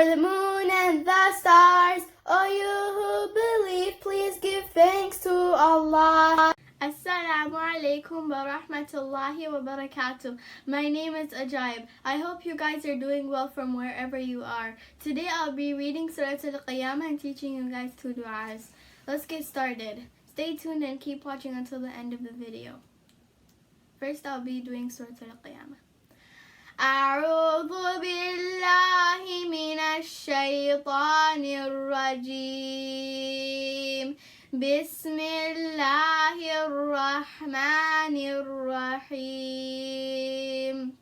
for the moon and the stars. O you who believe, please give thanks to Allah. Assalamu alaikum wa rahmatullahi wa barakatuh. My name is Ajaib. I hope you guys are doing well from wherever you are. Today I'll be reading Suratul Qiyaama and teaching you guys 2 du'as. Let's get started. Stay tuned and keep watching until the end of the video. First I'll be doing Suratul Qiyaama. أعوذ بالله من الشيطان الرجيم. بسم الله الرحمن الرحيم.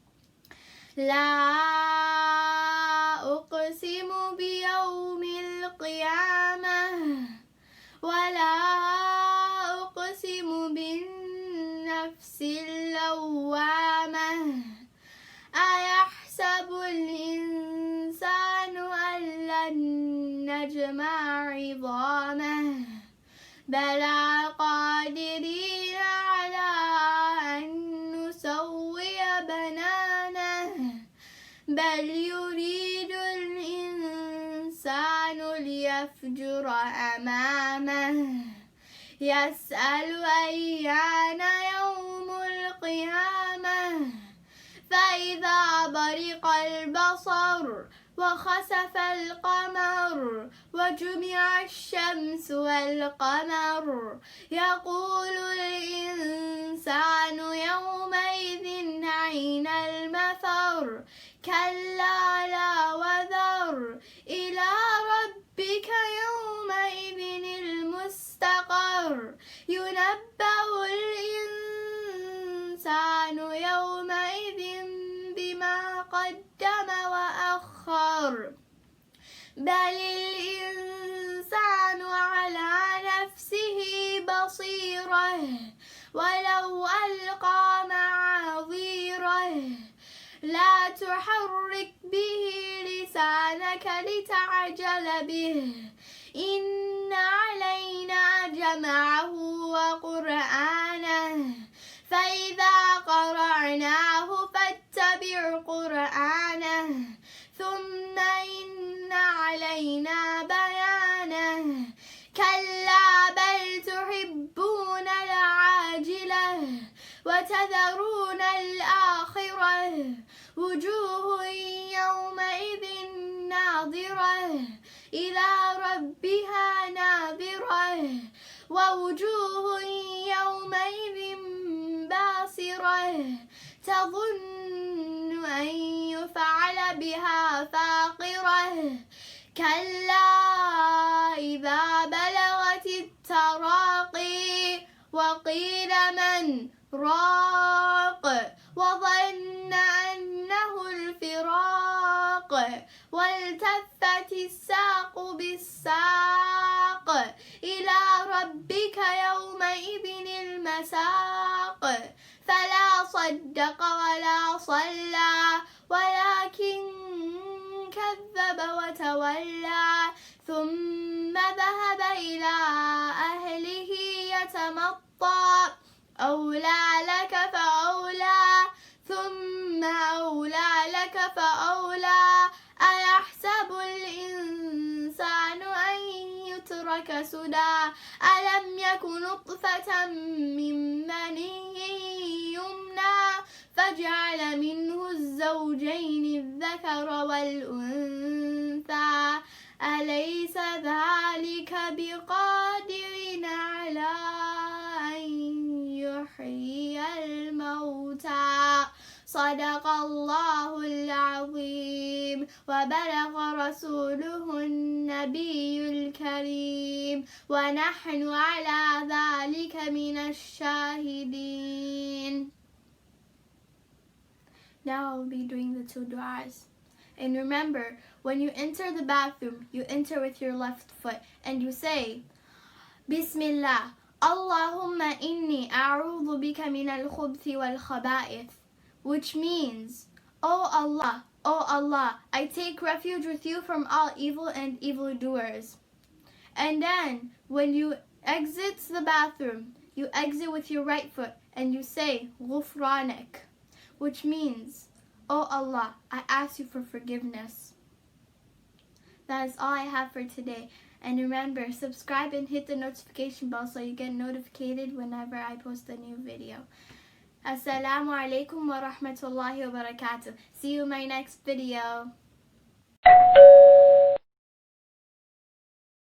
لا أقسم بيوم القيامة ولا أقسم بالنفس اللوامة. أيحسب الإنسان أن لن نجمع عظامه بلى قادرين على أن نسوي بنانه بل يريد الإنسان ليفجر أمامه يسأل أيان يوم القيامة فإذا برق البصر وخسف القمر وجمع الشمس والقمر يقول الإنسان يومئذ أين المفر كلا لا وذر إلى ربك يومئذ المستقر ينبأ الإنسان يومئذ بما قدم وأخر بل الإنسان على نفسه بصيرة ولو ألقى معاذيره لا تحرك به لسانك لتعجل به إن علينا جمعه وقرآنه فإذا قرأناه فاتبع قرآنه ثم إن علينا بيانه كلا بل تحبون العاجلة وتذرون الآخرة وجوه يومئذ ناظرة إلى ربها ناظرة ووجوه يومئذ باسرة تظن أن يفعل بها فاقرة كلا إذا بلغت التراقي وقيل من راق وظن أنه الفراق والتفت الساق بالساق إلى ربك يومئذ المساق فلا صدق ولا صلى ولكن كذب وتولى ثم ذهب إلى أهله يتمطى أولى لك فأولى ثم أولى لك فأولى أيحسب الإنسان أن يترك سدى ألم يكن نطفة من مني يمنى فجعل منه الزوجين الذكر والأنثى أليس ذلك بقادر على أن يحيي الموتى صدق الله العظيم وبلغ رسوله النبي الكريم ونحن على ذلك من الشاهدين. Now I'll be doing the 2 du'as. And remember, when you enter the bathroom, you enter with your left foot and you say, Bismillah, Allahumma inni a'udhu bika min al-khubthi wal-khaba'ith, which means, O Allah, I take refuge with you from all evil and evildoers. And then, when you exit the bathroom, you exit with your right foot and you say, Ghufranak, which means, O Allah, I ask you for forgiveness. That is all I have for today. And remember, subscribe and hit the notification bell so you get notified whenever I post a new video. Assalamu alaikum wa rahmatullahi wa barakatuh. See you in my next video.